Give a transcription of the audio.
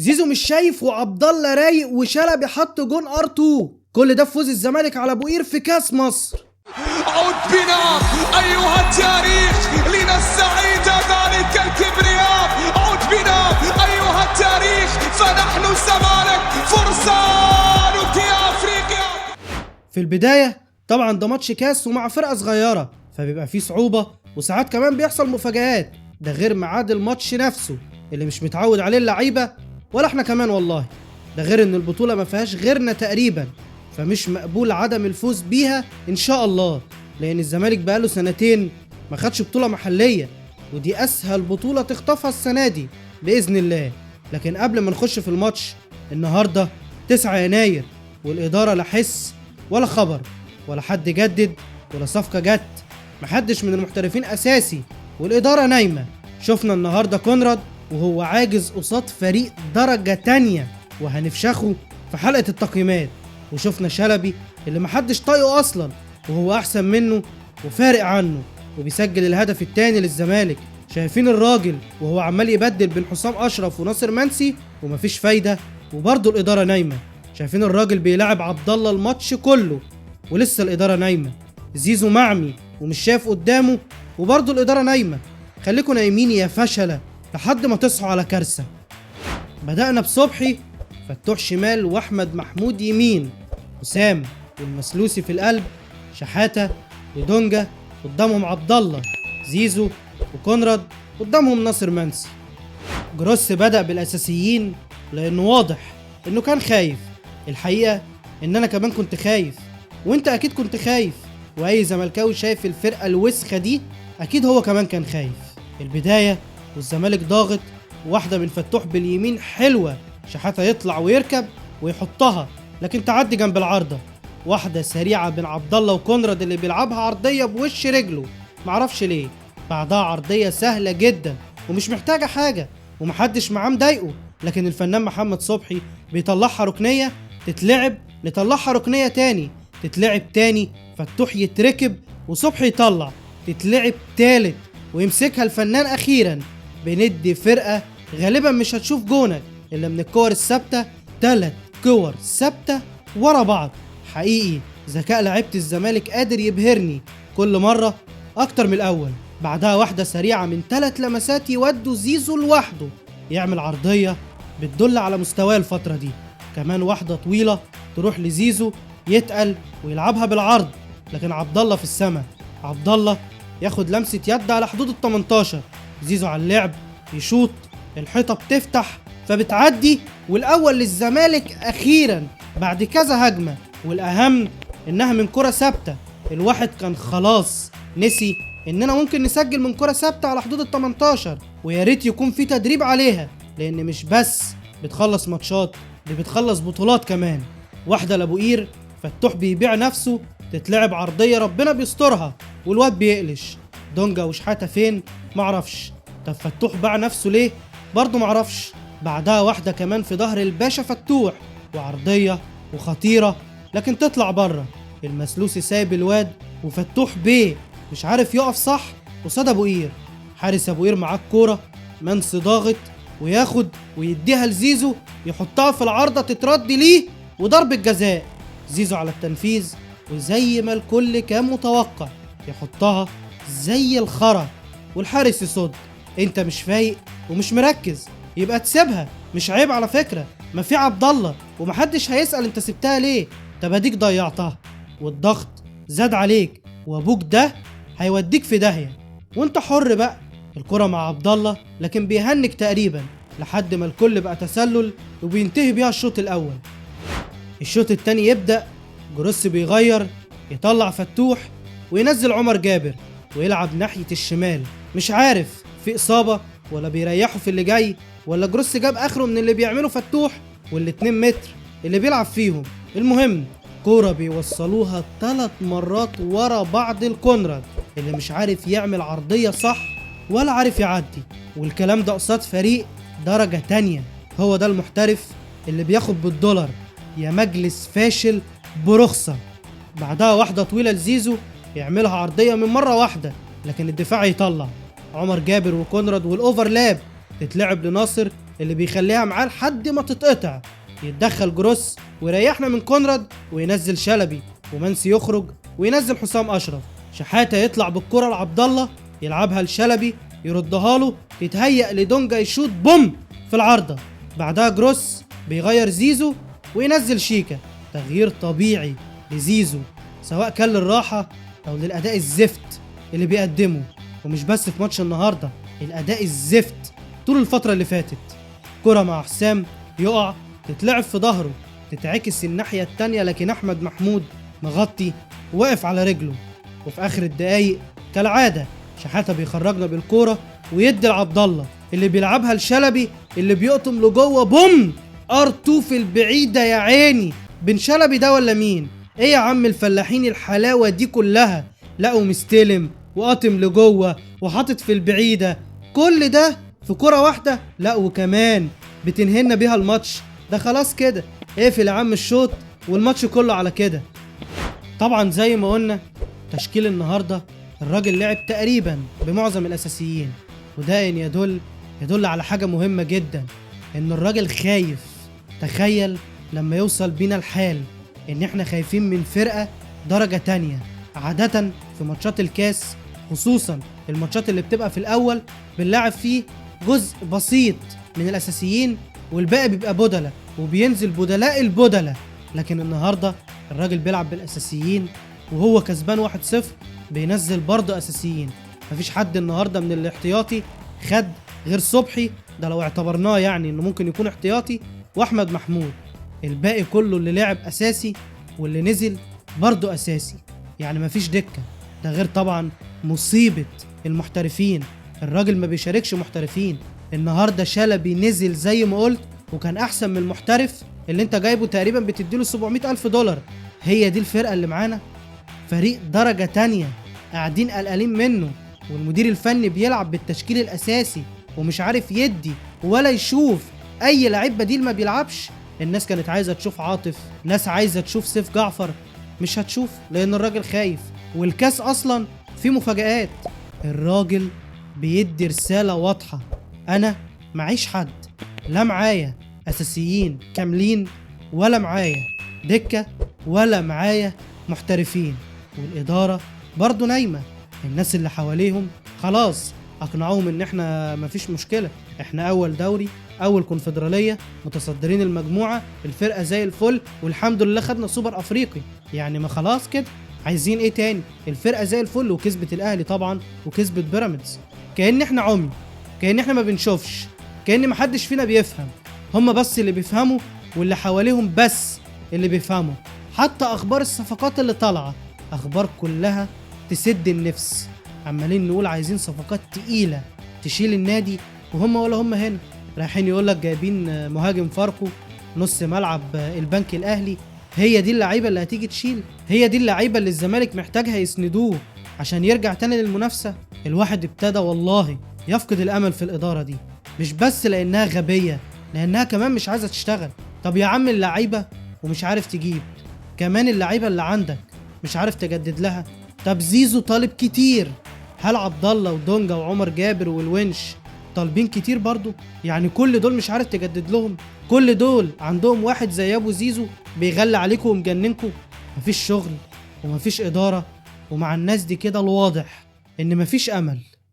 زيزو مش شايف وعبد الله رايق وشلبي حط جون ار2. كل ده في فوز الزمالك على ابو قير في كاس مصر. عد بنا ايها التاريخ لنستعيد ذلك الكبرياء. عد بنا ايها التاريخ فنحن الزمالك فرسانك يا افريقيا. في البدايه طبعا ده ماتش كاس ومع فرقه صغيره فبيبقى فيه صعوبه وساعات كمان بيحصل مفاجآت، ده غير ميعاد الماتش نفسه اللي مش متعود عليه اللعيبه ولا احنا كمان والله. ده غير ان البطوله ما فيهاش غيرنا تقريبا، فمش مقبول عدم الفوز بيها ان شاء الله، لان الزمالك بقاله سنتين ما خدش بطوله محليه ودي اسهل بطوله تخطفها السنه دي باذن الله. لكن قبل ما نخش في الماتش، النهارده 9 يناير والاداره لا حس ولا خبر ولا حد جدد ولا صفقه جت، محدش من المحترفين اساسي والاداره نايمه. شفنا النهارده كونراد وهو عاجز قصاد فريق درجه تانية وهنفشخه في حلقه التقييمات، وشفنا شلبي اللي محدش طايقه اصلا وهو احسن منه وفارق عنه وبيسجل الهدف التاني للزمالك. شايفين الراجل وهو عمال يبدل بين حسام اشرف وناصر منسي ومفيش فايده وبرضه الاداره نايمه. شايفين الراجل بيلعب عبد الله الماتش كله ولسه الاداره نايمه. زيزو معمي ومش شايف قدامه وبرضه الاداره نايمه. خليكم نايمين يا فشله لحد ما تصحوا على كارثه. بدأنا بصبحي، فتوح شمال واحمد محمود يمين، حسام والمسلوسي في القلب، شحاته ودونجا قدامهم عبد الله، زيزو وكونراد قدامهم ناصر منسي. جروس بدأ بالاساسيين لانه واضح انه كان خايف. الحقيقه ان انا كمان كنت خايف وانت اكيد كنت خايف، واي زملكاوي شايف الفرقه الوسخه دي اكيد هو كمان كان خايف. البدايه والزمالك ضاغط، واحده من فتوح باليمين حلوه، شحاته يطلع ويركب ويحطها لكن تعدي جنب العارضه. واحده سريعه بين عبد الله وكونراد اللي بيلعبها عرضيه بوش رجله معرفش ليه. بعدها عرضيه سهله جدا ومش محتاجه حاجه ومحدش معاه مضايقه، لكن الفنان محمد صبحي بيطلعها ركنيه تتلعب، نطلعها ركنيه تاني تتلعب تاني، فتوح يتركب وصبحي يطلع تتلعب تالت ويمسكها الفنان. اخيرا بندي فرقه غالبا مش هتشوف جونك الا من الكور الثابته، 3 كور ثابته ورا بعض. حقيقي ذكاء لعيبه الزمالك قادر يبهرني كل مره اكتر من الاول. بعدها واحده سريعه من 3 لمسات يودوا زيزو لوحده يعمل عرضيه بتدل على مستواه الفتره دي. كمان واحده طويله تروح لزيزو يتقل ويلعبها بالعرض، لكن عبد الله في السماء. عبد الله ياخد لمسه يد على حدود ال 18، زيزو على اللعب يشوط، الحيطه بتفتح فبتعدي والاول للزمالك اخيرا بعد كذا هجمه، والاهم انها من كره ثابته. الواحد كان خلاص نسي اننا ممكن نسجل من كره ثابته على حدود ال 18، ويا ريت يكون في تدريب عليها لان مش بس بتخلص ماتشات دي بتخلص بطولات كمان. واحده لابو قير، فتوح بيبيع نفسه، تتلعب عرضيه ربنا بيسترها والواد بيقلش. دونجا وشحاته فين معرفش، طب فتوح باع نفسه ليه برضه معرفش. بعدها واحده كمان في ظهر الباشا فتوح وعرضيه وخطيره لكن تطلع بره. المسلوسي سايب الواد وفتوح بيه مش عارف يقف صح قصاد ابو قير. حارس ابو قير معاه الكوره، منسي ضاغط وياخد ويديها لزيزو يحطها في العارضه تترد ليه وضربة جزاء. زيزو على التنفيذ وزي ما الكل كان متوقع يحطها زي الخرا والحارس يصد. انت مش فايق ومش مركز يبقى تسيبها، مش عيب على فكره، ما في عبد الله ومحدش هيسأل انت سبتها ليه، طب اديك ضيعتها والضغط زاد عليك وابوك ده هيوديك في داهيه وانت حر بقى. الكره مع عبد الله لكن بيهنك تقريبا لحد ما الكل بقى تسلل وبينتهي بيها الشوط الاول. الشوط التاني يبدأ، جروس بيغير يطلع فتوح وينزل عمر جابر ويلعب ناحية الشمال، مش عارف في إصابة ولا بيريحوا في اللي جاي ولا جروس جاب آخره من اللي بيعمله فتوح وال2 متر اللي بيلعب فيهم. المهم كورة بيوصلوها 3 مرات ورا بعض الكونراد اللي مش عارف يعمل عرضية صح ولا عارف يعدي، والكلام ده قصاد فريق درجة تانية. هو ده المحترف اللي بياخد بالدولار يا مجلس فاشل برخصة. بعدها واحدة طويلة لزيزو يعملها عرضية من مرة واحدة لكن الدفاع يطلع عمر جابر وكونراد والاوفرلاب تتلعب لناصر اللي بيخليها معاه لحد ما تتقطع. يتدخل جروس ويريحنا من كونراد وينزل شلبي، ومنسي يخرج وينزل حسام اشرف. شحاته يطلع بالكره لعبد الله يلعبها لشلبي يردها له، تتهيأ لدونجا يشوط بوم في العارضه. بعدها جروس بيغير زيزو وينزل شيكا، تغيير طبيعي لزيزو سواء كان للراحه او للاداء الزفت اللي بيقدمه. ومش بس في ماتش النهارده، الاداء الزفت طول الفتره اللي فاتت. كرة مع حسام يقع تتلعب في ظهره، تتعكس الناحيه التانيه، لكن احمد محمود مغطي واقف على رجله. وفي اخر الدقايق كالعاده شحاته بيخرجنا بالكوره ويدي لعبد الله اللي بيلعبها لشلبي اللي بيقطم لجوه بوم ار2 في البعيده. يا عيني، بن شلبي ده ولا مين؟ ايه يا عم الفلاحين الحلاوه دي كلها؟ لقوا مستلم وقاطم لجوه وحاطط في البعيده، كل ده في كرة واحده؟ لا وكمان بتنهينا بيها الماتش. ده خلاص كده اقفل يا عم الشوط والماتش كله على كده. طبعا زي ما قلنا تشكيل النهارده الراجل لعب تقريبا بمعظم الاساسيين، وده ان يدل على حاجه مهمه جدا، ان الراجل خايف. تخيل لما يوصل بينا الحال ان احنا خايفين من فرقه درجه تانية. عاده في ماتشات الكاس، خصوصا الماتشات اللي بتبقى في الاول، بنلعب فيه جزء بسيط من الاساسيين والباقي بيبقى بدلة، وبينزل بدلاء البدلة. لكن النهارده الراجل بيلعب بالاساسيين وهو كسبان 1-0، بينزل برضه اساسيين. مفيش حد النهارده من الاحتياطي خد غير صبحي، ده لو اعتبرناه يعني انه ممكن يكون احتياطي، واحمد محمود. الباقي كله اللي لعب اساسي واللي نزل برضه اساسي، يعني مفيش دكه. ده غير طبعا مصيبه المحترفين، الراجل ما بيشاركش محترفين. النهارده شلبي نزل زي ما قلت وكان احسن من المحترف اللي انت جايبه تقريبا بتديله $700,000. هي دي الفرقه اللي معانا؟ فريق درجه تانية قاعدين قلقانين منه، والمدير الفني بيلعب بالتشكيل الاساسي ومش عارف يدي ولا يشوف اي لعيب بديل ما بيلعبش. الناس كانت عايزه تشوف عاطف، ناس عايزه تشوف سيف جعفر، مش هتشوف لان الراجل خايف. والكاس اصلا فيه مفاجآت. الراجل بيدي رساله واضحه، انا معيش حد، لا معايا اساسيين كاملين ولا معايا دكه ولا معايا محترفين. والاداره برضو نايمه، الناس اللي حواليهم خلاص اقنعوهم ان احنا مفيش مشكله، احنا اول دوري، اول كونفدراليه، متصدرين المجموعه، الفرقه زي الفل، والحمد لله خدنا سوبر افريقي. يعني ما خلاص كده، عايزين ايه تاني؟ الفرقه زي الفل، وكسبت الاهلي طبعا وكسبت بيراميدز. كأن احنا عمي، كأن احنا ما بنشوفش، كأن محدش فينا بيفهم، هم بس اللي بيفهموا واللي حواليهم بس اللي بيفهموا. حتى اخبار الصفقات اللي طالعه اخبار كلها تسد النفس، عمالين نقول عايزين صفقات تقيله تشيل النادي، وهم ولا هم هنا. رايحين يقولك جايبين مهاجم فاركو نص ملعب البنك الاهلي. هي دي اللعيبه اللي هتيجي تشيل؟ هي دي اللعيبه اللي الزمالك محتاجها يسندوه عشان يرجع تاني للمنافسه؟ الواحد ابتدى والله يفقد الامل في الاداره دي، مش بس لانها غبيه، لانها كمان مش عايزه تشتغل. طب يا عم اللعيبه ومش عارف تجيب، كمان اللعيبه اللي عندك مش عارف تجدد لها. طب زيزو طالب كتير، هل عبد الله ودونجا وعمر جابر والونش طالبين كتير برضو؟ يعني كل دول مش عارف تجدد لهم؟ كل دول عندهم واحد زي ابو زيزو بيغلي عليكم ومجننكم؟ مفيش شغل ومفيش اداره، ومع الناس دي كده الواضح ان مفيش امل.